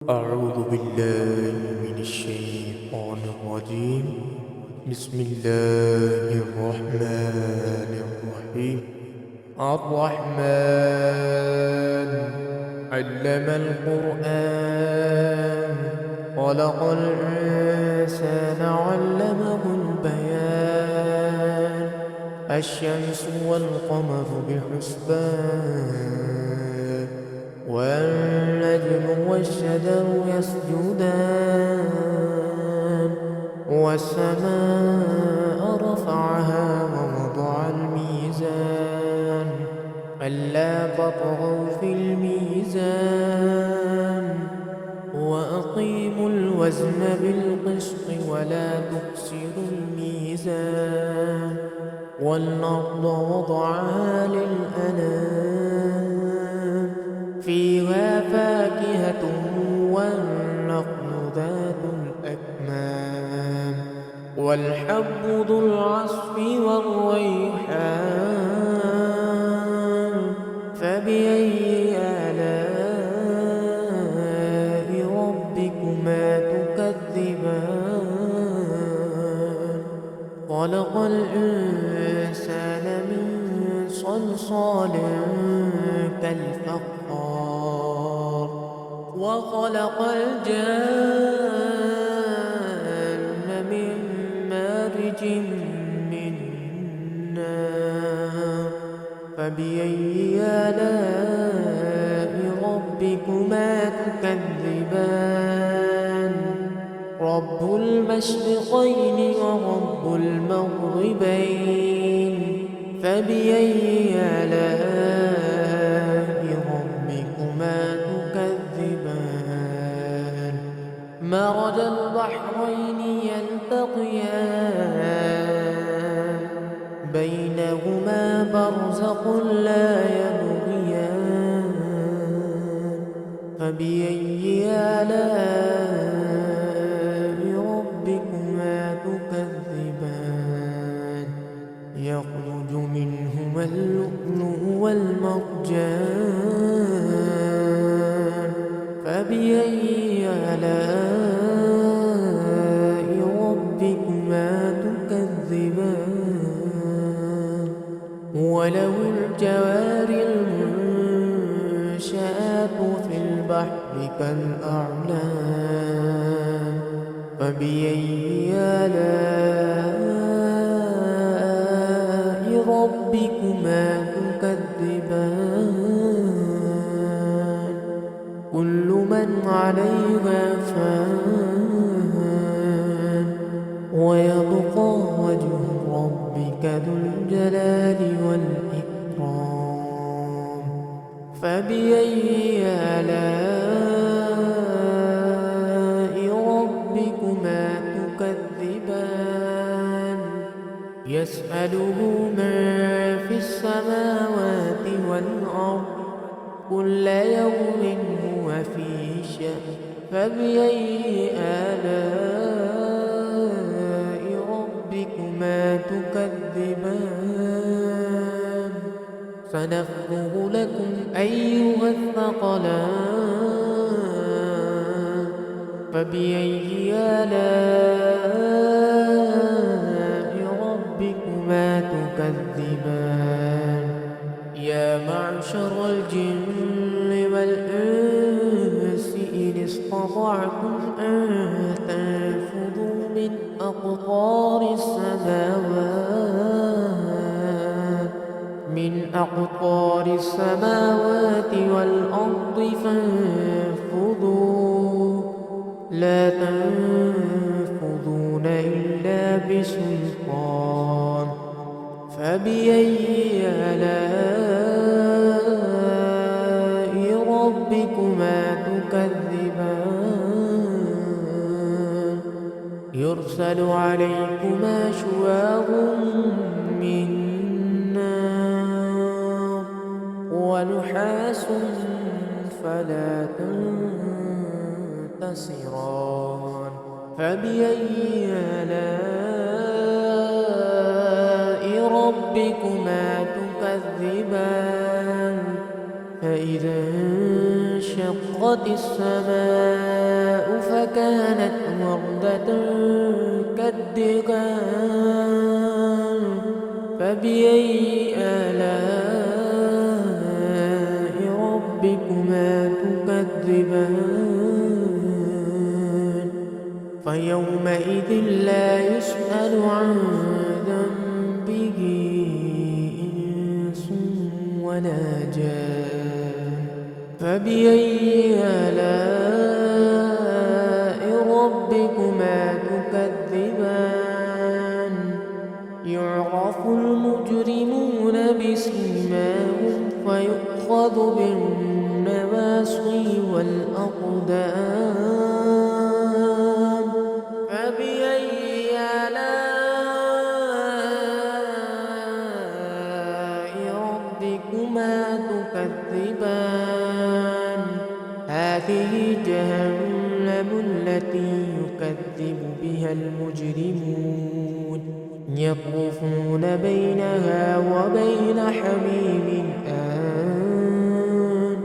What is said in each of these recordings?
أعوذ بالله من الشيطان الرجيم. بسم الله الرحمن الرحيم. الرحمن علم القرآن، خلق الإنسان علمه البيان. الشمس والقمر بحسبان، والنجم والشجر يسجدان. والسماء رفعها ووضع الميزان، ألا تطغوا في الميزان، وأقيموا الوزن بالقسط ولا تخسروا الميزان. والأرض وضعها للأنام، فيها فاكهة والنخل ذات الأكمام، والحب ذو العصف والريحان. فبأي آلاء ربكما تكذبان؟ خلق الإنسان من صلصال كالفخار، وخلق الجان من مارج من نار. فبأي آلاء ربكما تكذبان؟ رب المشرقين ورب المغربين. فبأي آلاء ربكما تكذبان؟ مرج البحرين يلتقيان، بينهما برزخ لا يبغيان. فبأي آلاء ربكما تكذبان؟ يخرج منهما اللؤلؤ والمرجان. فبأي آلاء ربكما تكذبان؟ وله الجوار المنشآت في البحر كالأعلام. فبأي آلاء ربكما تكذبان؟ كل من عليها فان، ويبقى وجه ربك ذو الجلال والإكرام. فبأي آلاء ربكما تكذبان؟ يسأله من في السماوات والأرض، كل يوم هو في شأن. فبأي آلاء ربكما تكذبان؟ سنفرغ لكم أيها الثقلان. فبأي آلاء ربكما تكذبان؟ يا معشر الجن والإنس إن استطعتم أن تنفذوا من أقطار السماوات والأرض فانفذوا، لا تنفذون إلا بسلطان. فبأي آلاء ربكما تكذبان؟ يرسل عليكما شواظ من نار، ونحاس فلا تنتصران. فبأي آلاء ربكما تكذبان؟ فإذا انشقت السماء فكانت وردة كالدهان فبأي آلاء ربكما تكذبان فيومئذ لا يسأل عن ذنبه إنس ولا جان فبأي آلاء ربكما تكذبان يعرف المجرمون بسيماهم فيؤخذ بالنواصي والأقدام فبأي آلاء ربكما تكذبان هذه جهنم التي يكذب بها المجرمون يطوفون بينها وبين حميم آن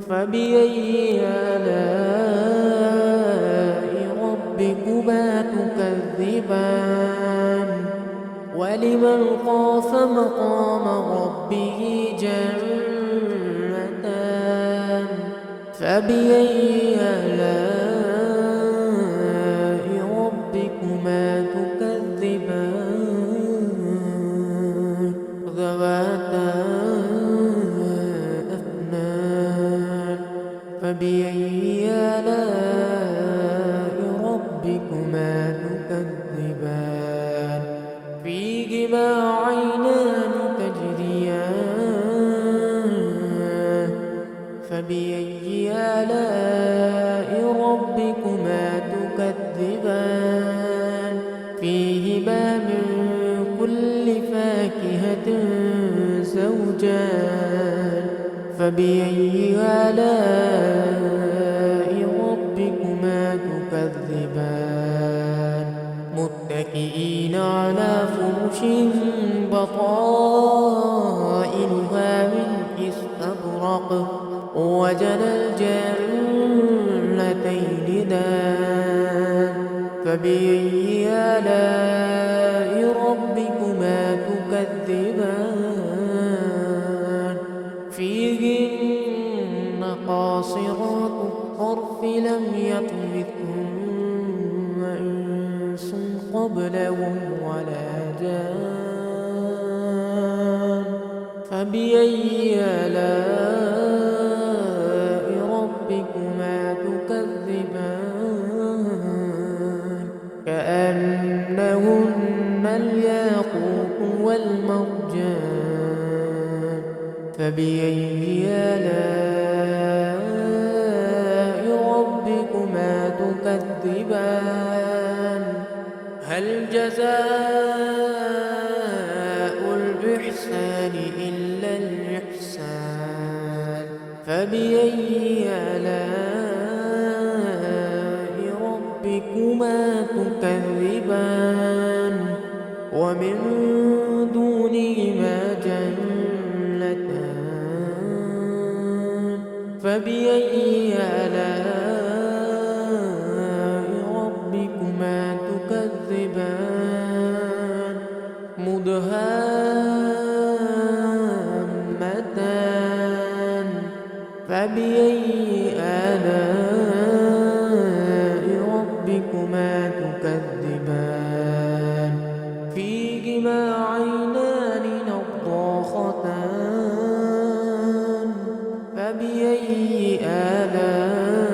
فبأي آلاء ربكما تكذبان ولمن خاف مقام ربه جنتان فبأي آلاء ربكما تكذبان ذواتا أفنان فبأي آلاء ربكما تكذبان فيهما عينان تجريان فبأي آلاء ربكما تكذبان فيهما من كل فاكهة زوجان فبأي آلاء ربكما تكذبان متكئين على فرش بطائنها من استبرق وجنى الجنتين دان فبأي آلاء ربكما تكذبان فيهن قاصرات الطرف لم يطمثهن إنس قبلهم ولا جان فبأي آلاء ربكما تكذبان كأنهن الياقوت والمرجان فبأي آلاء ربكما تكذبان هل جزاء الإحسان إلا الإحسان فبأي آلاء ربكما تكذبان ومن دونهما جنتان فبأي آلاء ربكما تكذبان مدهامتان فبأي آلاء ربكما تكذبان فيهما عينان نضاختان فبأي آلاء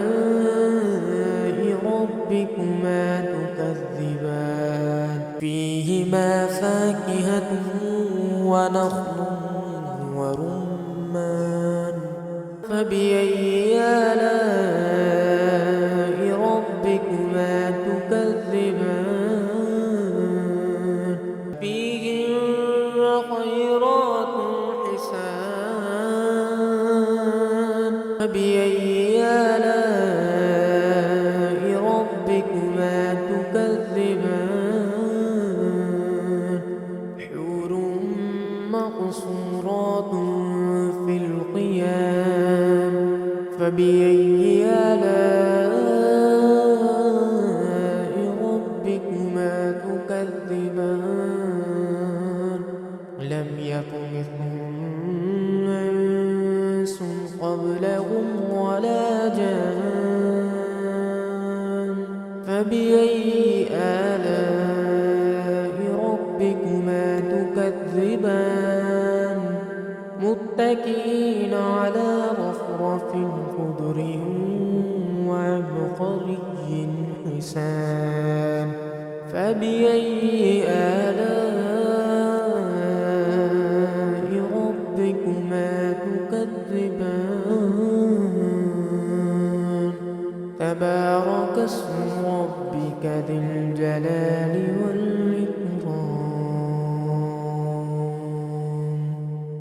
ربكما تكذبان فيهما فاكهة ونخل ورمان فبأي آلاء ربكما تكذبان فيهن خيرات حسان فبأي آلاء ربكما تكذبان حور مقصورات في القيام فبأي فبأي آلاء ربكما تكذبان متكئين على رفرف خضر وعبقري حسان فبأي آلاء ربكما تكذبان تبارك اسم ربك ذي الجلال والإكرام